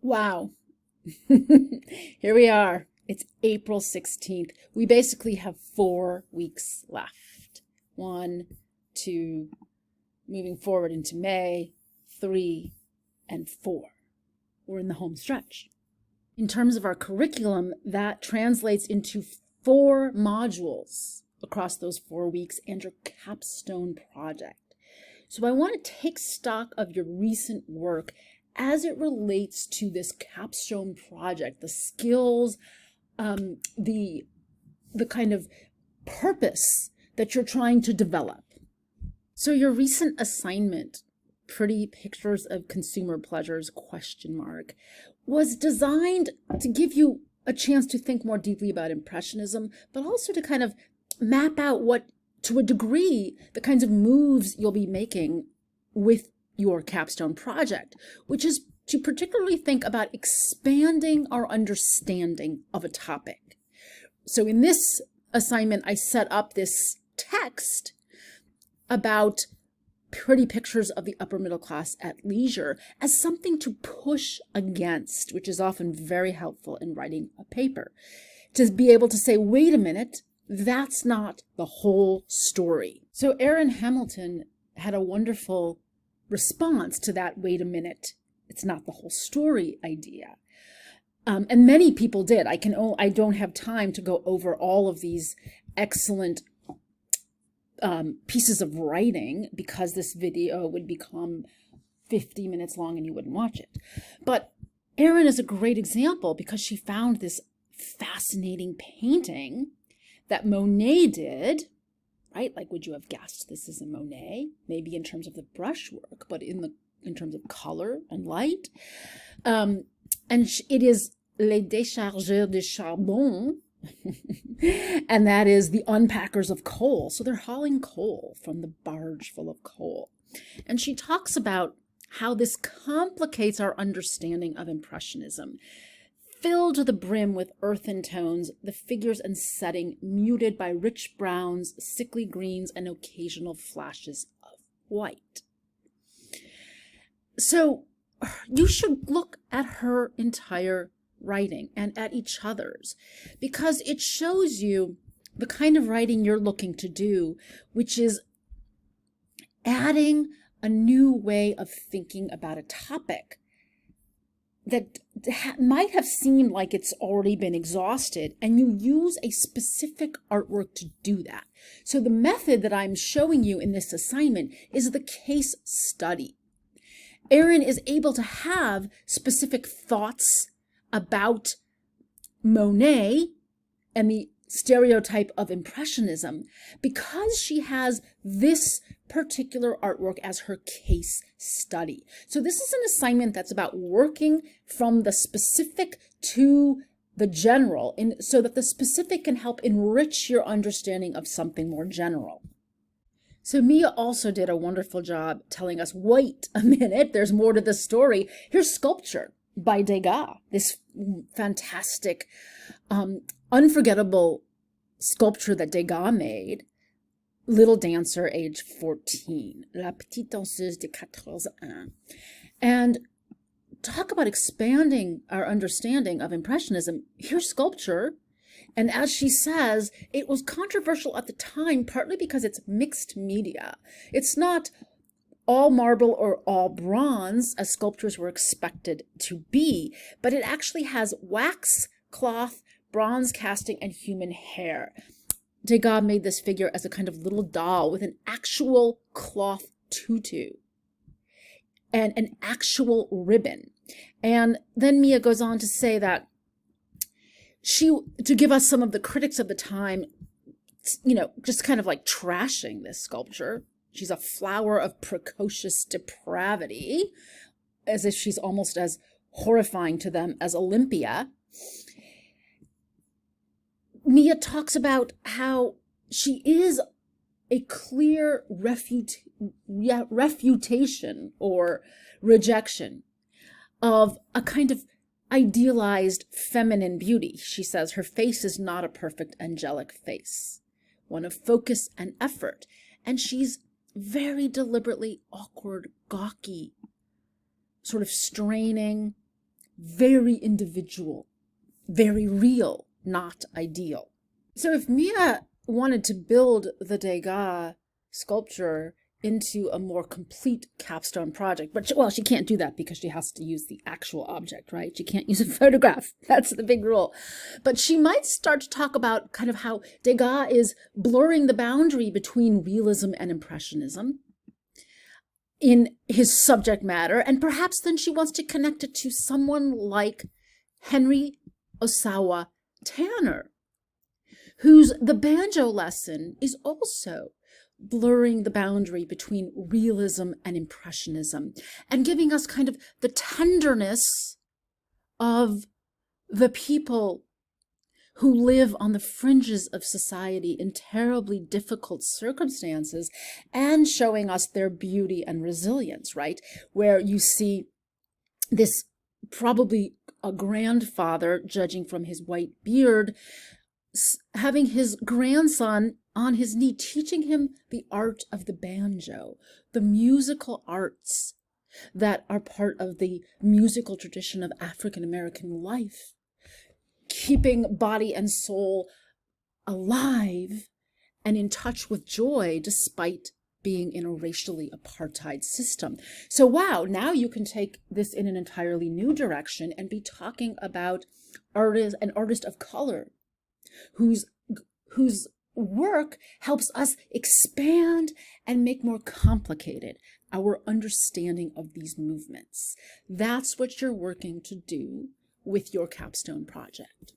Wow. Here we are. It's April 16th. We basically have 4 weeks left. 1, 2, moving forward into May, 3, and 4. We're in the home stretch. In terms of our curriculum, that translates into 4 modules across those 4 weeks and your capstone project. So I want to take stock of your recent work as it relates to this capstone project, the skills, the kind of purpose that you're trying to develop. So your recent assignment, Pretty Pictures of Consumer Pleasures, ? Was designed to give you a chance to think more deeply about Impressionism, but also to kind of map out what, to a degree, the kinds of moves you'll be making with your capstone project, which is to particularly think about expanding our understanding of a topic. So in this assignment, I set up this text about Pretty Pictures of the Upper Middle Class at Leisure as something to push against, which is often very helpful in writing a paper. To be able to say, wait a minute, that's not the whole story. So Erin Hamilton had a wonderful response to that, wait a minute, it's not the whole story idea. And many people did. I don't have time to go over all of these excellent pieces of writing because this video would become 50 minutes long and you wouldn't watch it. But Erin is a great example because she found this fascinating painting that Monet did, right? Like, would you have guessed this is a Monet? Maybe in terms of the brushwork, but in terms of color and light. And it is Les Déchargeurs de Charbon, and that is the unpackers of coal. So they're hauling coal from the barge full of coal. And she talks about how this complicates our understanding of Impressionism. Filled to the brim with earthen tones, the figures and setting muted by rich browns, sickly greens, and occasional flashes of white. So you should look at her entire writing and at each other's, because it shows you the kind of writing you're looking to do, which is adding a new way of thinking about a topic that might have seemed like it's already been exhausted, and you use a specific artwork to do that. So the method that I'm showing you in this assignment is the case study. Erin is able to have specific thoughts about Monet and the stereotype of Impressionism because she has this particular artwork as her case study. So this is an assignment that's about working from the specific to the general, so that the specific can help enrich your understanding of something more general. So Mia also did a wonderful job telling us, wait a minute, there's more to the story. Here's sculpture by Degas, this fantastic, unforgettable sculpture that Degas made, Little Dancer, age 14, La Petite Danseuse de 14 ans. And talk about expanding our understanding of Impressionism. Here's sculpture. And as she says, it was controversial at the time, partly because it's mixed media. It's not all marble or all bronze, as sculptures were expected to be, but it actually has wax, cloth, bronze casting, and human hair. Degas made this figure as a kind of little doll with an actual cloth tutu and an actual ribbon. And then Mia goes on to say that to give us some of the critics of the time, just kind of like trashing this sculpture. She's a flower of precocious depravity, as if she's almost as horrifying to them as Olympia. Mia talks about how she is a clear refutation or rejection of a kind of idealized feminine beauty. She says her face is not a perfect angelic face, one of focus and effort, and she's very deliberately awkward, gawky, sort of straining, very individual, very real, not ideal. So if Mia wanted to build the Degas sculpture into a more complete capstone project, but she can't do that because she has to use the actual object, right? She can't use a photograph. That's the big rule. But she might start to talk about kind of how Degas is blurring the boundary between realism and impressionism in his subject matter, and perhaps then she wants to connect it to someone like Henry Osawa Tanner, whose The Banjo Lesson is also blurring the boundary between realism and impressionism and giving us kind of the tenderness of the people who live on the fringes of society in terribly difficult circumstances and showing us their beauty and resilience, right? Where you see this probably a grandfather, judging from his white beard, having his grandson on his knee, teaching him the art of the banjo, the musical arts that are part of the musical tradition of African American life, keeping body and soul alive and in touch with joy despite being in a racially apartheid system. So wow, now you can take this in an entirely new direction and be talking about an artist of color whose work helps us expand and make more complicated our understanding of these movements. That's what you're working to do with your capstone project.